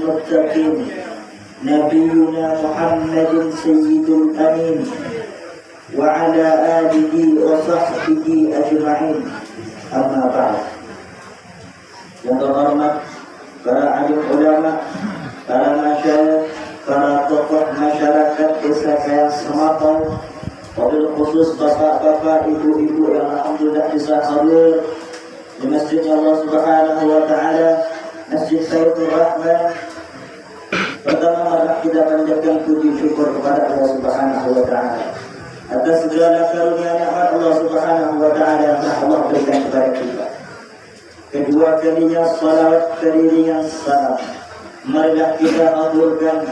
المتقين نبينا محمد سيد الأمين وعلى آله وصحبه أجمعين. Amma ba'd. Yang terhormat para alim ulama, para masyayikh, para tokoh masyarakat desa Kayan Sematau, wabil khusus bapak-bapak, ibu-ibu yang alhamdulillah bisa hadir di Masjid Allah Subhanahu wa Ta'ala, Masjid Sayyidul Rahman. Pertama-tama kita panjatkan puji syukur kepada Allah Subhanahu wa Ta'ala atas segala karunia nikmat Allah Subhanahu wa Ta'ala yang telah Allah berikan kepada kita. Kedua kalinya salawat, kalinya salam. Marilah kita haturkan,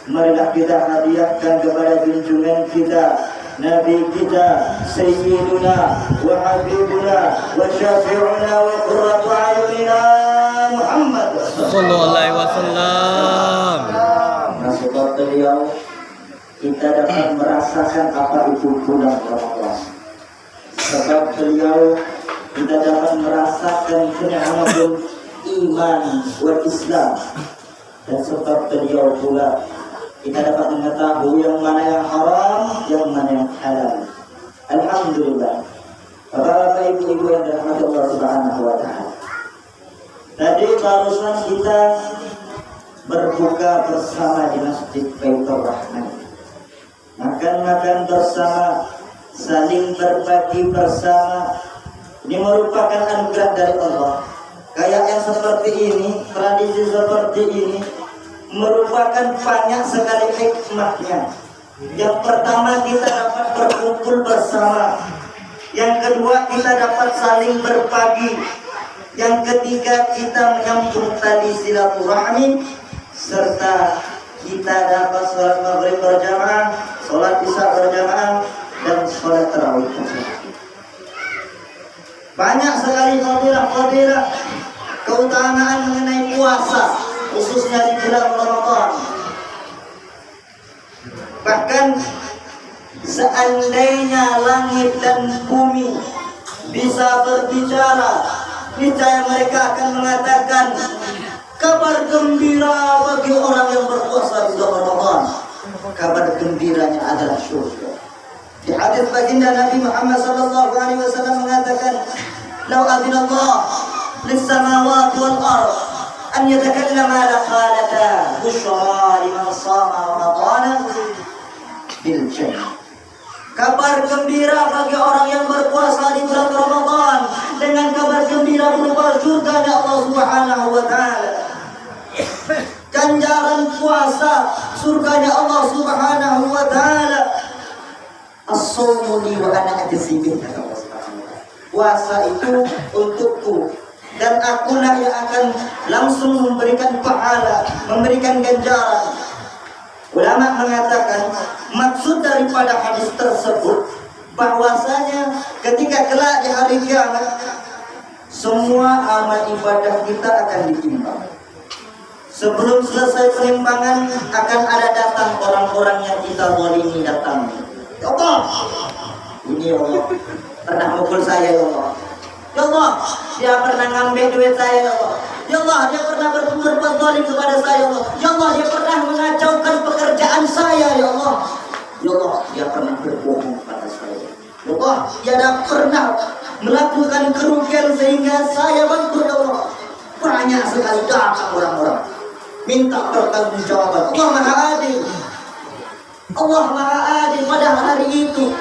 marilah kita hadiahkan kepada junjungan kita, Nabi kita, Sayyiduna wa Habibuna wa Syafi'una wa Qurratu A'yunina Muhammad sallallahu alaihi wasallam. Nasibah beliau kita dapat merasakan apa itu bulan Ramadan. Sebab beliau kita dapat merasakan kenikmatan iman wal Islam, dan sebab beliau pula kita dapat mengetahui yang mana yang haram, yang mana yang halal. Alhamdulillah. Bapak-bapak, ibu-ibu yang dirahmati Allah Subhanahu wa Ta'ala. Tadi barusan kita berbuka bersama di Masjid Baitur Rahman. Makan-makan bersama, saling berbagi bersama. Ini merupakan anugerah dari Allah. Kayak yang seperti ini, tradisi seperti ini merupakan banyak sekali hikmahnya. Yang pertama, kita dapat berkumpul bersama. Yang kedua, kita dapat saling berbagi. Yang ketiga, kita menyambung tali silaturahmi, serta kita dapat sholat maghrib berjamaah, sholat isya berjamaah, dan sholat tarawih. Banyak sekali fadilah-fadilah keutamaan mengenai puasa, khususnya di bulan Ramadan. Bahkan seandainya langit dan bumi bisa berbicara, niscaya mereka akan mengatakan kabar gembira bagi orang yang berpuasa di bulan Ramadan. Kabar gembiranya adalah syurga. Di hadis baginda Nabi Muhammad sallallahu alaihi wasallam mengatakan, "Lau adina Allah lis-samawati wal ardh an yatakallama la qalata bushra liman shama Ramadan bil jannah." Kabar gembira bagi orang yang berpuasa di bulan Ramadan dengan kabar gembira berupa surga Allah Subhanahu wa Ta'ala. Ganjaran puasa, surganya Allah Subhanahu wa Ta'ala. As-sawmu li wa ana ajzi bihi. Puasa itu untukku dan akulah yang akan langsung memberikan pahala, memberikan ganjaran. Ulama mengatakan maksud daripada hadis tersebut bahwasanya ketika kelak di hari kiamat semua amal ibadah kita akan ditimbang. Sebelum selesai penimbangan akan ada datang orang-orang yang kita zalimi datang. Ya Allah, ini ya Allah pernah mukul saya ya Allah. Ya Allah, dia pernah ngambil duit saya ya Allah. Ya Allah, dia pernah berbuat zalim kepada saya ya Allah. Ya Allah, dia pernah mengacaukan pekerjaan saya ya Allah. Ya Allah, dia pernah berbohong kepada saya. Ya Allah, dia pernah melakukan kerugian sehingga saya bangkrut ya Allah. Banyak sekali datang orang-orang minta pertanggungjawaban. Allah Maha Adil. Allah Maha Adil. Pada hari itu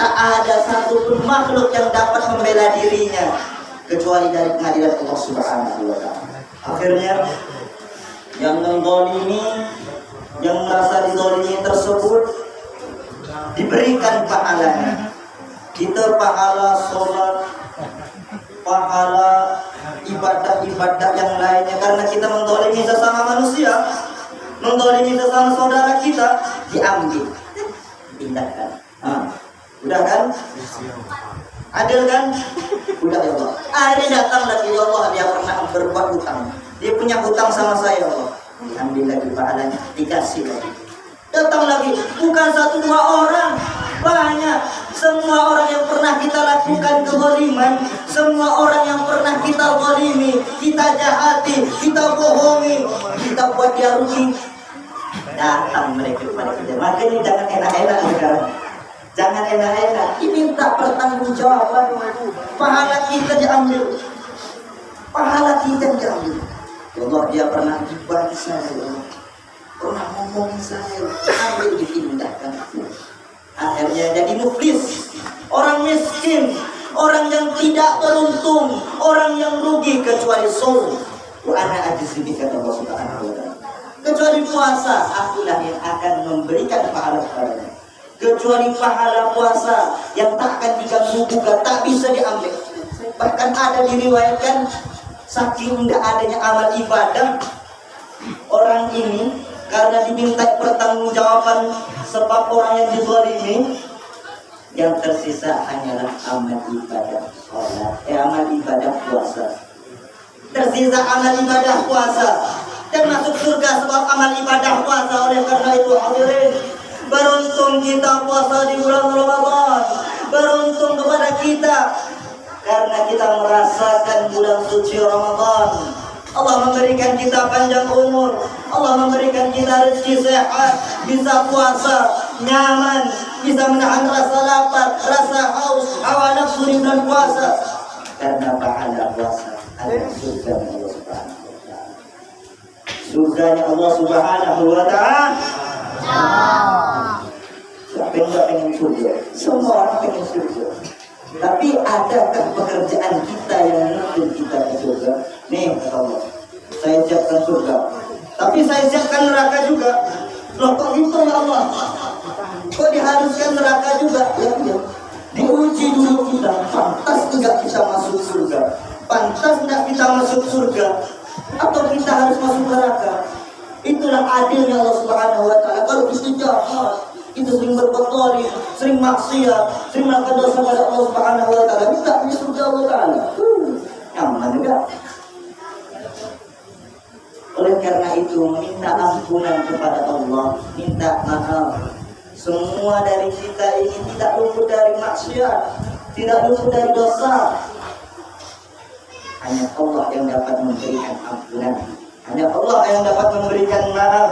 tak ada satupun makhluk yang dapat membela dirinya kecuali dari pengadilan Allah Subhanahu wa Ta'ala. Akhirnya yang menzalimi, yang merasa dizalimi tersebut diberikan pahalanya. Kita pahala sholat, pahala ibadah-ibadah yang lainnya, karena kita menzalimi sesama manusia, menzalimi sesama saudara kita, diambil, pindahkan. Udah kan? Adil kan? Udah ya Allah. Akhirnya datang lagi ya Allah, dia pernah berbuat hutang. Dia punya hutang sama saya ya Allah. Diambil lagi pahalanya, dikasih lagi. Datang lagi, bukan satu dua orang, banyak. Semua orang yang pernah kita lakukan kezaliman, semua orang yang pernah kita zalimi, kita jahati, kita bohongi, kita buat dia rugi, datang mereka kepada kita. Makanya jangan enak-enak sekarang. Jangan enak-enak, diminta pertanggungjawaban. Pahala kita diambil. Pahala kita diambil. Allah, dia pernah dibagi saya, pernah ngomongin saya, ambil dipindahkan. Akhirnya jadi muflis, orang miskin, orang yang tidak beruntung, orang yang rugi kecuali saum. Wa ana ajzi kata Allah Subhanahu wa taala. Kecuali puasa, akulah yang akan memberikan pahala kepadanya. Kecuali pahala puasa yang tak akan diganggu gugat, tak bisa diambil. Bahkan ada diriwayatkan saking tidak adanya amal ibadah, orang ini karena diminta pertanggungjawaban sebab orang yang dizalimi, yang tersisa hanyalah amal ibadah sholat, amal ibadah puasa. Tersisa amal ibadah puasa dan masuk surga sebab amal ibadah puasa. Oleh karena itu hadirin, beruntung kita puasa di bulan Ramadan. Beruntung kepada kita karena kita merasakan bulan suci Ramadan. Allah memberikan kita panjang umur, Allah memberikan kita rezeki sehat, bisa puasa nyaman, bisa menahan rasa lapar, rasa haus, hawa nafsu di bulan puasa. Karena pahala puasa ada surga Allah Subhanahu wa taala. Surganya Allah Subhanahu wa taala. Siapa yang enggak pengen surga? Semua orang pengen surga. Tapi adakah pekerjaan kita yang menuntut kita ke surga? Nih kata Allah, saya siapkan surga, tapi saya siapkan neraka juga. Loh kok gitu ya Allah? Kok diharuskan neraka juga? Ya iya, diuji dulu kita, pantas tidak kita masuk surga, pantas tidak kita masuk surga, atau kita harus masuk neraka. Itulah adilnya Allah Subhanahu wa taala. Kalau kita jahat, kita sering berbuat zalim, sering maksiat, sering melakukan dosa kepada Allah Subhanahu wa taala, kita punya surga Allah taala. Nyaman juga. Oleh karena itu, minta ampunan kepada Allah, minta maaf. Semua dari kita ini tidak luput dari maksiat, tidak luput dari dosa. Hanya Allah yang dapat memberikan ampunan, hanya Allah yang dapat memberikan maaf,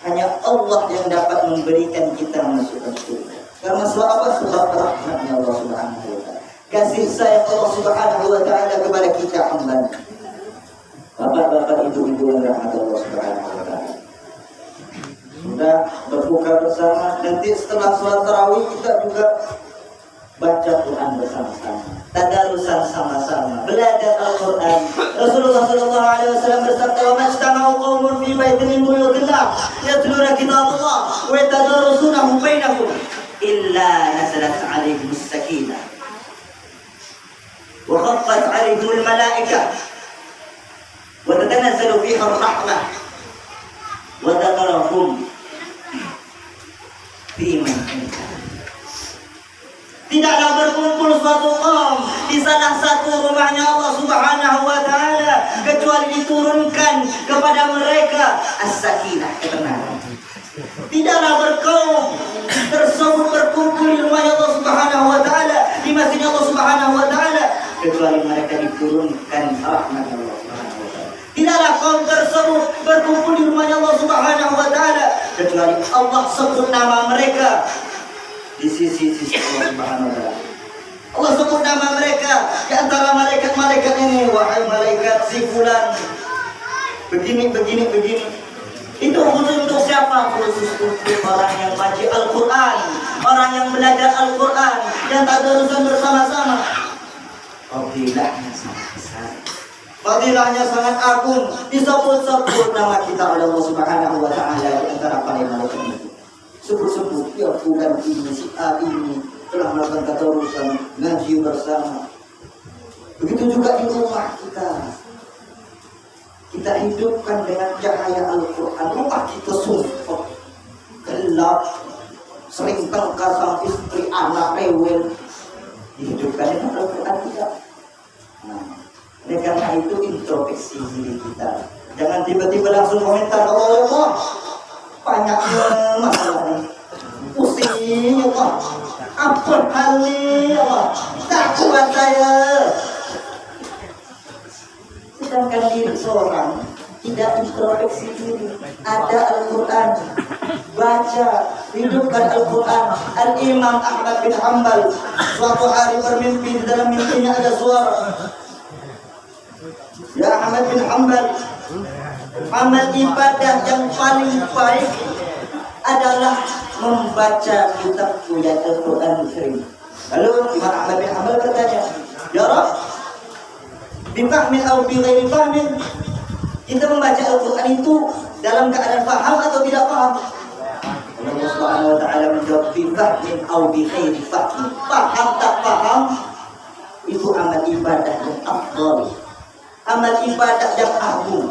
hanya Allah yang dapat memberikan kita masuk ke surga. Karena sebab apa? Sebab rahmatnya Allah Subhanahu wa taala, kasih sayang Allah Subhanahu wa taala kepada kita hamba. Bapak-bapak, ibu-ibu yang rahmat Allah Subhanahu wa taala, sudah berbuka bersama. Nanti setelah sholat tarawih kita juga baca Quran bersama-sama, tadarusan sama-sama, belajar Al-Quran. Rasulullah SAW bersabda, "Wa majtama'u qaumun fi baitin min buyutillah yatluna kitabullah wa yatadarasunahu bainahum illa nazalat 'alaihim as-sakinah wa khaffat 'alaihim al-malaikah wa tatanazzalu fiha ar-rahmah wa dhakarahum fi man indah." Tidaklah berkumpul suatu kaum di salah satu rumahnya Allah Subhanahu wa taala kecuali diturunkan kepada mereka as-sakinah, ketenangan. Tidaklah berkaum tersebut berkumpul di rumahnya Allah Subhanahu wa taala, di masjidnya Allah Subhanahu wa taala, kecuali mereka diturunkan rahmat Allah Subhanahu wa taala. Tidaklah kaum tersebut berkumpul di rumahnya Allah Subhanahu wa taala kecuali Allah sebut nama mereka di sisi-sisi Allah Subhanahu wa taala. Allah sebut nama mereka di antara malaikat-malaikat ini, wahai malaikat si fulan begini. Itu khusus untuk siapa? Khusus untuk orang yang baca Al-Quran, orang yang belajar Al-Quran, yang tadarusan bersama-sama. Fadilahnya sangat besar, fadilahnya sangat agung, disebut-sebut nama kita oleh Allah Subhanahu wa taala di antara para malaikat itu. Sebut-sebut, ya bukan ini, si A ini telah melakukan tadarusan, ngaji bersama. Begitu juga di rumah kita. Kita hidupkan dengan cahaya Al-Quran. Rumah kita sumpah, gelap, sering tengkar sama istri, anak, rewel. Dihidupkan dengan Al-Quran kita. Nah, oleh karena itu introspeksi diri kita. Jangan tiba-tiba langsung komentar, oh Allah, banyaknya masalah nih, pusing ya Allah. Ampun hal-hal ya Allah. Tak kuat saya. Sedangkan diri seorang tidak introspeksi diri. Ada Al-Quran, baca, hidupkan Al-Quran. Al-Imam Ahmad bin Hanbal suatu hari bermimpi, di dalam mimpinya ada suara, ya Ahmad bin Hanbal, amal ibadah yang paling baik adalah membaca kitabku yang Al-Quran Karim. Lalu Imam Ahmad bin Hanbal bertanya, ya Rabb, bifahmin atau bighairi fahmin, kita membaca Al-Quran itu dalam keadaan faham atau tidak faham? Allah Subhanahu wa ta'ala menjawab, bifahmin atau bighairi fahmin, paham tak paham, itu amal ibadah yang afdal, amal ibadah yang agung.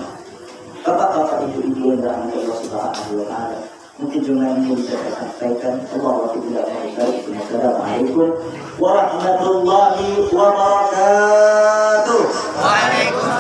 Bapak-bapak, ibu-ibu yang dirahmati Allah Subhanahu wa ta'ala, mungkin cuma ini bisa saya sampaikan. Allah tidak baik. Assalamualaikum warahmatullahi wabarakatuh. Waalaikumsalam.